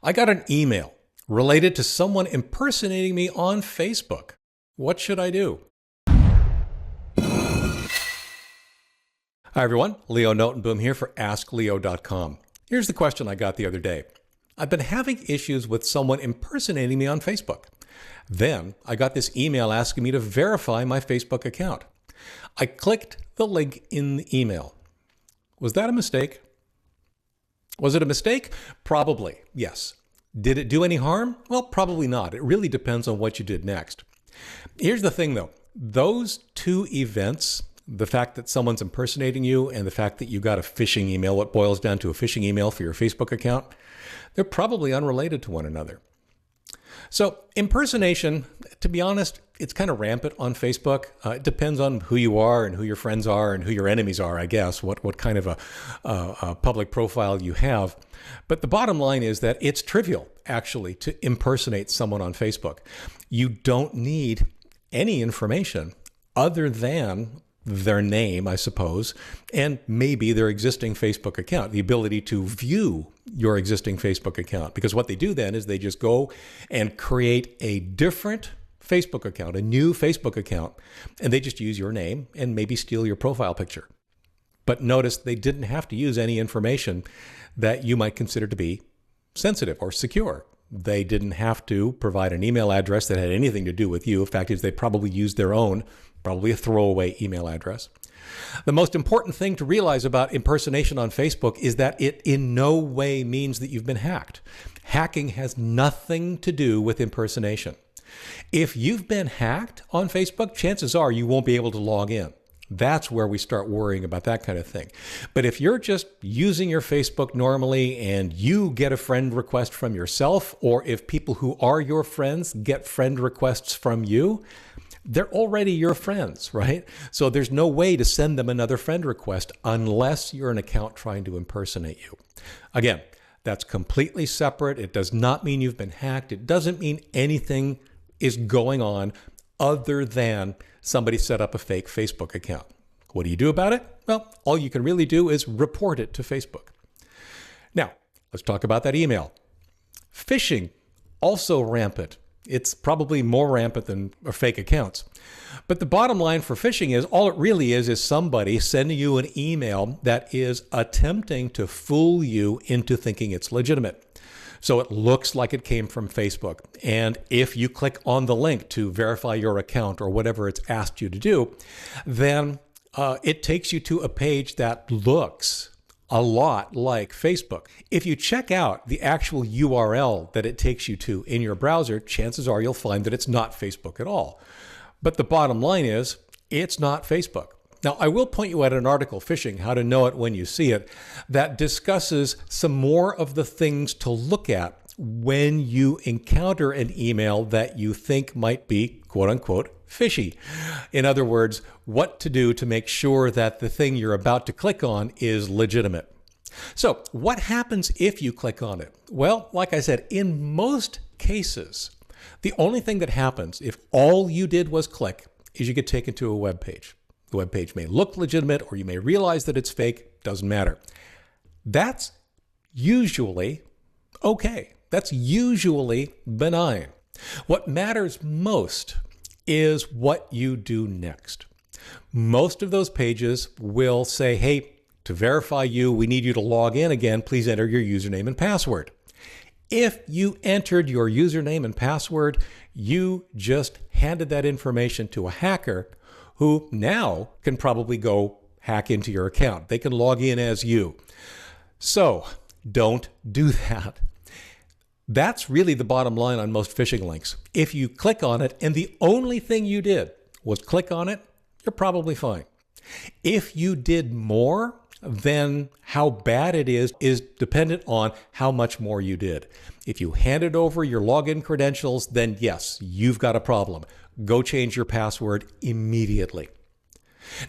I got an email related to someone impersonating me on Facebook. What should I do? Hi everyone, Leo Notenboom here for askleo.com. Here's the question I got the other day. I've been having issues with someone impersonating me on Facebook. Then I got this email asking me to verify my Facebook account. I clicked the link in the email. Was that a mistake? Was it a mistake? Probably, yes. Did it do any harm? Well, probably not. It really depends on what you did next. Here's the thing though. Those two events, the fact that someone's impersonating you and the fact that you got a phishing email, what boils down to a phishing email for your Facebook account, they're probably unrelated to one another. So impersonation, to be honest, it's kind of rampant on Facebook. It depends on who you are and who your friends are and who your enemies are, I guess, what kind of a public profile you have. But the bottom line is that it's trivial, actually, to impersonate someone on Facebook. You don't need any information other than their name, I suppose, and maybe their existing Facebook account, the ability to view your existing Facebook account. Because what they do then is they just go and create a different Facebook account, a new Facebook account, and they just use your name and maybe steal your profile picture. But notice they didn't have to use any information that you might consider to be sensitive or secure. They didn't have to provide an email address that had anything to do with you. In fact, they probably used their own, probably a throwaway email address. The most important thing to realize about impersonation on Facebook is that it in no way means that you've been hacked. Hacking has nothing to do with impersonation. If you've been hacked on Facebook, chances are you won't be able to log in. That's where we start worrying about that kind of thing. But if you're just using your Facebook normally and you get a friend request from yourself, or if people who are your friends get friend requests from you, they're already your friends, right? So there's no way to send them another friend request unless you're an account trying to impersonate you. Again, that's completely separate. It does not mean you've been hacked. It doesn't mean anything is going on other than somebody set up a fake Facebook account. What do you do about it? Well, all you can really do is report it to Facebook. Now, let's talk about that email. Phishing, also rampant. It's probably more rampant than fake accounts. But the bottom line for phishing is all it really is somebody sending you an email that is attempting to fool you into thinking it's legitimate. So it looks like it came from Facebook. And if you click on the link to verify your account or whatever it's asked you to do, then it takes you to a page that looks a lot like Facebook. If you check out the actual URL that it takes you to in your browser, chances are you'll find that it's not Facebook at all. But the bottom line is, it's not Facebook. Now, I will point you at an article, Phishing, How to Know It When You See It, that discusses some more of the things to look at when you encounter an email that you think might be, quote unquote, fishy. In other words, what to do to make sure that the thing you're about to click on is legitimate. So what happens if you click on it? Well, like I said, in most cases, the only thing that happens if all you did was click is you get taken to a web page. The web page may look legitimate or you may realize that it's fake, doesn't matter. That's usually okay. That's usually benign. What matters most is what you do next. Most of those pages will say, hey, to verify you, we need you to log in again. Please enter your username and password. If you entered your username and password, you just handed that information to a hacker who now can probably go hack into your account. They can log in as you. So don't do that. That's really the bottom line on most phishing links. If you click on it and the only thing you did was click on it, you're probably fine. If you did more, then how bad it is dependent on how much more you did. If you handed over your login credentials, then yes, you've got a problem. Go change your password immediately.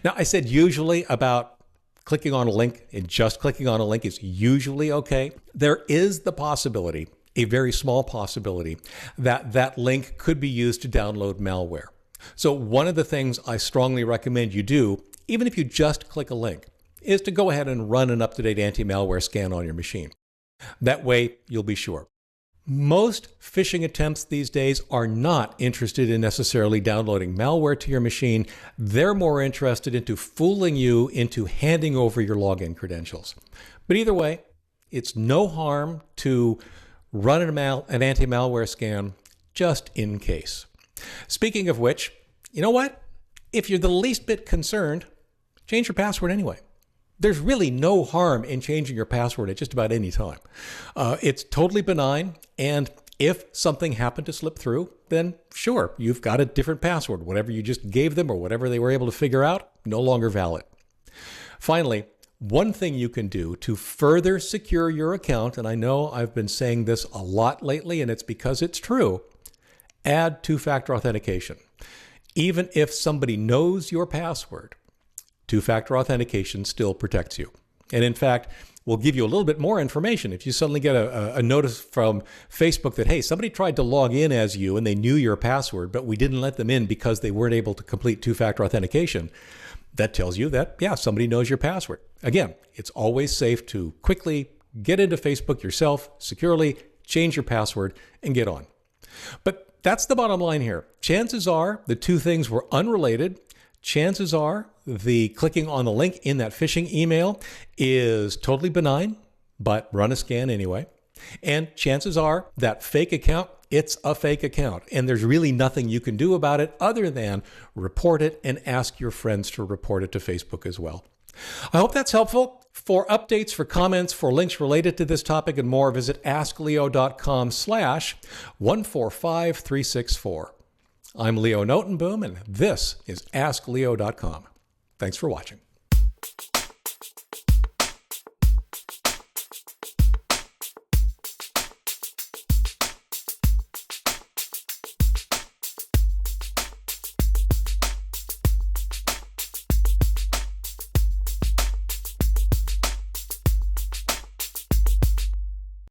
Now, I said usually about clicking on a link, and just clicking on a link is usually okay. There is the possibility, a very small possibility, that that link could be used to download malware. So one of the things I strongly recommend you do, even if you just click a link, is to go ahead and run an up-to-date anti-malware scan on your machine. That way, you'll be sure. Most phishing attempts these days are not interested in necessarily downloading malware to your machine. They're more interested into fooling you into handing over your login credentials. But either way, it's no harm to run an anti-malware scan just in case. Speaking of which, you know what? If you're the least bit concerned, change your password anyway. There's really no harm in changing your password at just about any time. It's totally benign, and if something happened to slip through, then sure, you've got a different password. Whatever you just gave them or whatever they were able to figure out, no longer valid. Finally, one thing you can do to further secure your account, and I know I've been saying this a lot lately, and it's because it's true, add two-factor authentication. Even if somebody knows your password, two-factor authentication still protects you. And in fact, we'll give you a little bit more information. If you suddenly get a notice from Facebook that, hey, somebody tried to log in as you and they knew your password, but we didn't let them in because they weren't able to complete two-factor authentication, that tells you that, yeah, somebody knows your password. Again, it's always safe to quickly get into Facebook yourself, securely, change your password, and get on. But that's the bottom line here. Chances are the two things were unrelated. Chances are the clicking on the link in that phishing email is totally benign, but run a scan anyway. And chances are that fake account, it's a fake account. And there's really nothing you can do about it other than report it and ask your friends to report it to Facebook as well. I hope that's helpful. For updates, for comments, for links related to this topic and more, visit askleo.com/145364. I'm Leo Notenboom, and this is askleo.com. Thanks for watching.